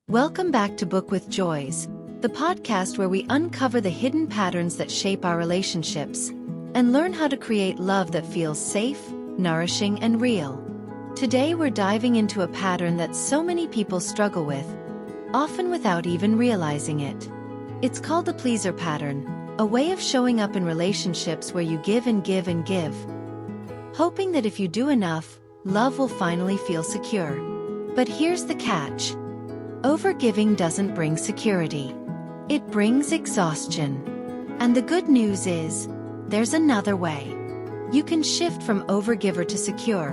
Welcome back to Book with Joys, the podcast where we uncover the hidden patterns that shape our relationships and learn how to create love that feels safe, nourishing, and real. Today we're diving into a pattern that so many people struggle with, often without even realizing it. It's called the pleaser pattern, a way of showing up in relationships where you give and give and give, hoping that if you do enough, love will finally feel secure. But here's the catch. Overgiving doesn't bring security. It brings exhaustion. And the good news is, there's another way. You can shift from overgiver to secure.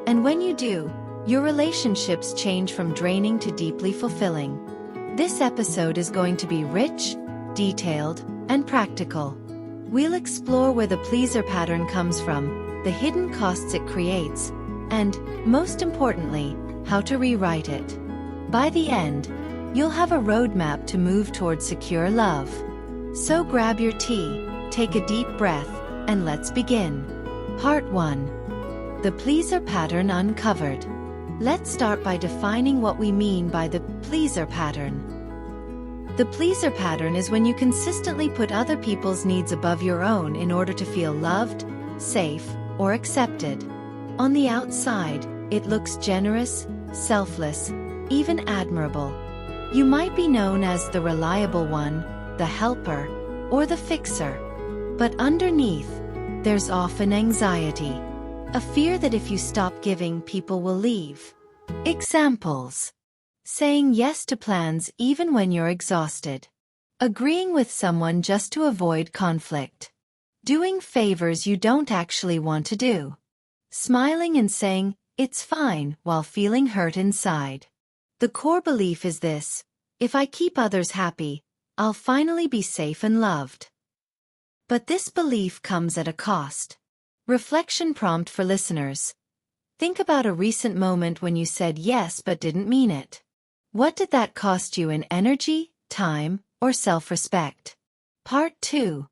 And when you do, your relationships change from draining to deeply fulfilling. This episode is going to be rich, detailed, and practical. We'll explore where the pleaser pattern comes from, the hidden costs it creates, and, most importantly, how to rewrite it. By the end, you'll have a roadmap to move toward secure love. So grab your tea, take a deep breath, and let's begin. Part 1. The pleaser pattern uncovered. Let's start by defining what we mean by the pleaser pattern. The pleaser pattern is when you consistently put other people's needs above your own in order to feel loved, safe, or accepted. On the outside, it looks generous, selfless, even admirable. You might be known as the reliable one, the helper, or the fixer. But underneath, there's often anxiety. A fear that if you stop giving, people will leave. Examples: saying yes to plans even when you're exhausted. Agreeing with someone just to avoid conflict. Doing favors you don't actually want to do. Smiling and saying, "It's fine," while feeling hurt inside. The core belief is this: if I keep others happy, I'll finally be safe and loved. But this belief comes at a cost. Reflection prompt for listeners. Think about a recent moment when you said yes but didn't mean it. What did that cost you in energy, time, or self-respect? Part 2.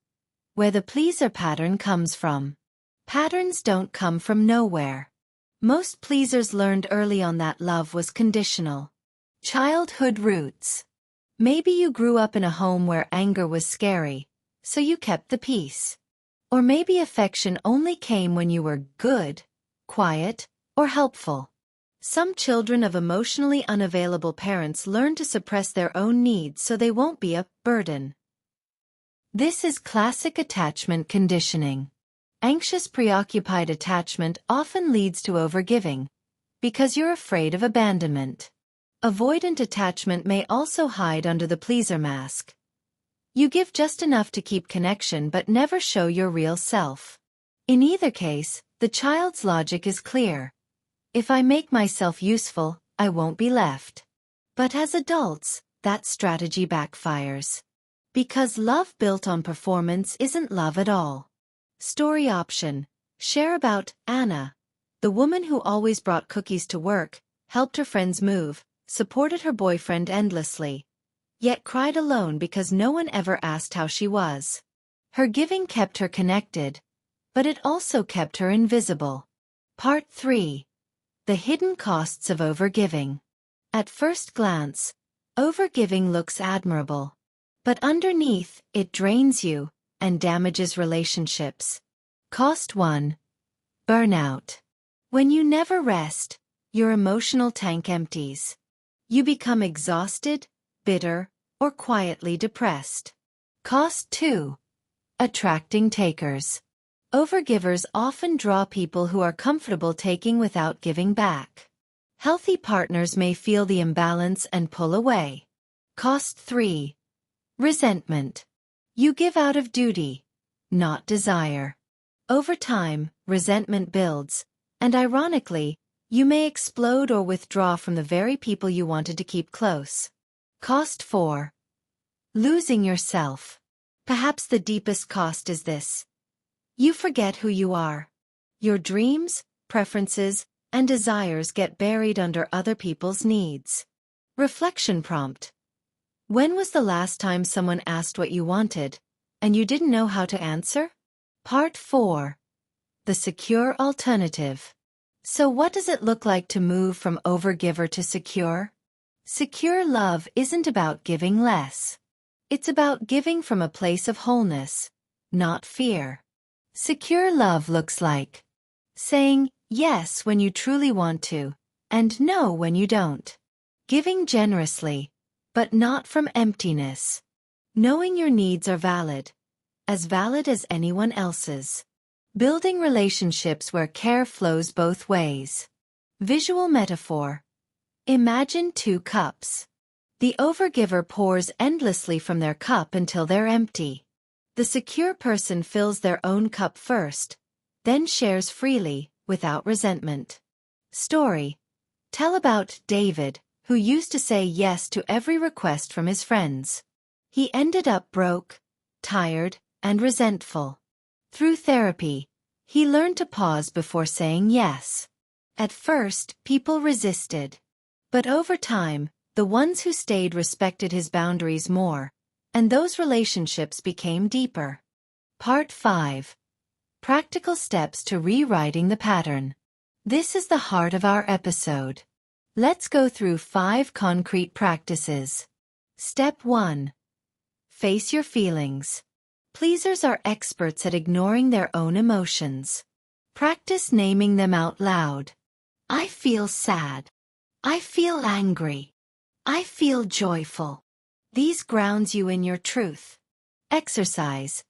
Where the pleaser pattern comes from. Patterns don't come from nowhere. Most pleasers learned early on that love was conditional. Childhood roots. Maybe you grew up in a home where anger was scary, so you kept the peace. Or maybe affection only came when you were good, quiet, or helpful. Some children of emotionally unavailable parents learn to suppress their own needs so they won't be a burden. This is classic attachment conditioning. Anxious, preoccupied attachment often leads to overgiving, because you're afraid of abandonment. Avoidant attachment may also hide under the pleaser mask. You give just enough to keep connection but never show your real self. In either case, the child's logic is clear. If I make myself useful, I won't be left. But as adults, that strategy backfires. Because love built on performance isn't love at all. Story option. Share about Anna, the woman who always brought cookies to work, helped her friends move, supported her boyfriend endlessly, yet cried alone because no one ever asked how she was. Her giving kept her connected, but it also kept her invisible. Part 3. The hidden costs of overgiving. At first glance, overgiving looks admirable. But underneath, it drains you and damages relationships. Cost 1. Burnout. When you never rest, your emotional tank empties. You become exhausted, bitter, or quietly depressed. Cost 2. Attracting takers. Overgivers often draw people who are comfortable taking without giving back. Healthy partners may feel the imbalance and pull away. Cost 3. Resentment. You give out of duty, not desire. Over time, resentment builds, and ironically, you may explode or withdraw from the very people you wanted to keep close. Cost 4. Losing yourself. Perhaps the deepest cost is this. You forget who you are. Your dreams, preferences, and desires get buried under other people's needs. Reflection prompt. When was the last time someone asked what you wanted, and you didn't know how to answer? Part 4. The secure alternative. So what does it look like to move from overgiver to secure? Secure love isn't about giving less. It's about giving from a place of wholeness, not fear. Secure love looks like saying yes when you truly want to, and no when you don't. Giving generously, but not from emptiness. Knowing your needs are valid as anyone else's. Building relationships where care flows both ways. Visual metaphor. Imagine 2 cups. The overgiver pours endlessly from their cup until they're empty. The secure person fills their own cup first, then shares freely, without resentment. Story. Tell about David, who used to say yes to every request from his friends. He ended up broke, tired, and resentful. Through therapy, he learned to pause before saying yes. At first, people resisted. But over time, the ones who stayed respected his boundaries more, and those relationships became deeper. Part 5. Practical steps to rewriting the pattern. This is the heart of our episode. Let's go through 5 concrete practices. Step 1. Face your feelings. Pleasers are experts at ignoring their own emotions. Practice naming them out loud. I feel sad. I feel angry. I feel joyful. These grounds you in your truth. Exercise.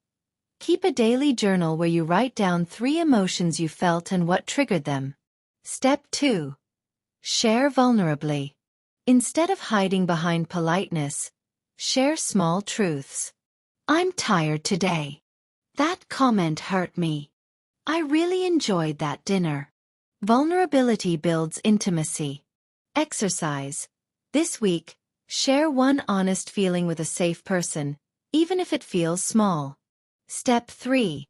Keep a daily journal where you write down 3 emotions you felt and what triggered them. Step 2. Share vulnerably. Instead of hiding behind politeness, share small truths. I'm tired today. That comment hurt me. I really enjoyed that dinner. Vulnerability builds intimacy. Exercise. This week, share one honest feeling with a safe person, even if it feels small. Step 3.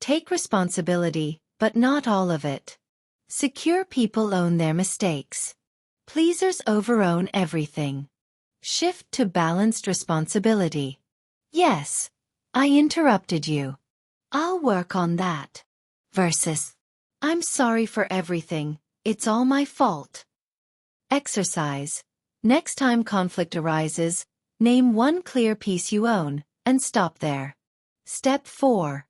Take responsibility, but not all of it. Secure people own their mistakes. Pleasers overown everything. Shift to balanced responsibility. Yes, I interrupted you. I'll work on that. Versus, I'm sorry for everything, it's all my fault. Exercise. Next time conflict arises, name one clear piece you own, and stop there. Step 4.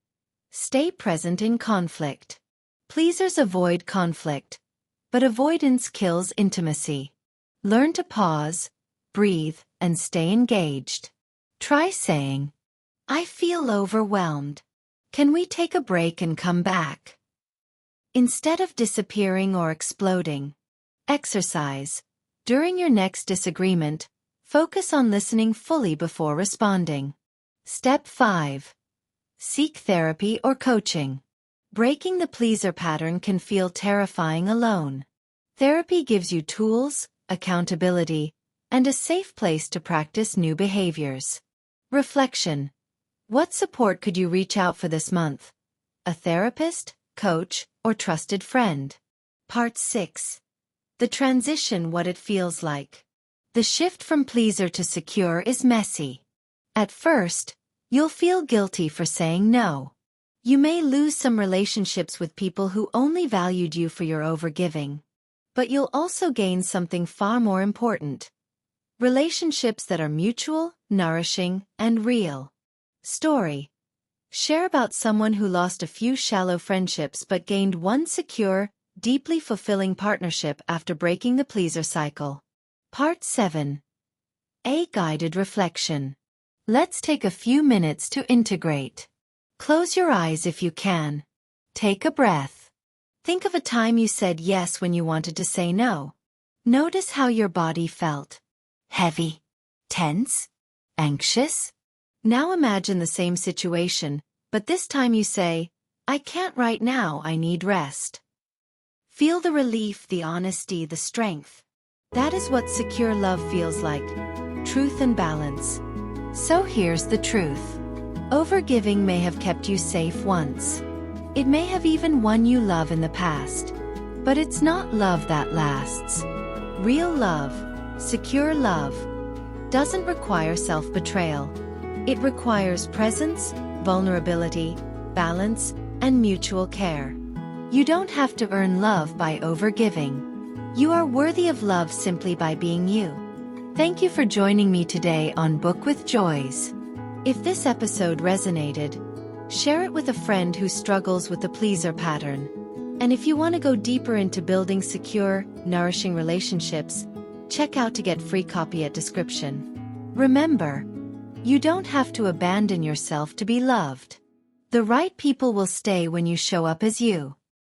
Stay present in conflict. Pleasers avoid conflict, but avoidance kills intimacy. Learn to pause, breathe, and stay engaged. Try saying, I feel overwhelmed. Can we take a break and come back? Instead of disappearing or exploding. Exercise. During your next disagreement, focus on listening fully before responding. Step 5. Seek therapy or coaching. Breaking the pleaser pattern can feel terrifying alone. Therapy gives you tools, accountability, and a safe place to practice new behaviors. Reflection. What support could you reach out for this month? A therapist, coach, or trusted friend? Part 6. The transition, what it feels like. The shift from pleaser to secure is messy. At first, you'll feel guilty for saying no. You may lose some relationships with people who only valued you for your overgiving. But you'll also gain something far more important. Relationships that are mutual, nourishing, and real. Story. Share about someone who lost a few shallow friendships but gained one secure, deeply fulfilling partnership after breaking the pleaser cycle. Part 7. A guided reflection. Let's take a few minutes to integrate. Close your eyes if you can. Take a breath. Think of a time you said yes when you wanted to say no. Notice how your body felt. Heavy? Tense? Anxious? Now imagine the same situation, but this time you say, I can't right now, I need rest. Feel the relief, the honesty, the strength. That is what secure love feels like. Truth and balance. So here's the truth. Overgiving may have kept you safe once. It may have even won you love in the past. But it's not love that lasts. Real love, secure love, doesn't require self-betrayal. It requires presence, vulnerability, balance, and mutual care. You don't have to earn love by overgiving. You are worthy of love simply by being you. Thank you for joining me today on Book with Joys. If this episode resonated, share it with a friend who struggles with the pleaser pattern. And if you want to go deeper into building secure, nourishing relationships, check out to get free copy at description. Remember, you don't have to abandon yourself to be loved. The right people will stay when you show up as you.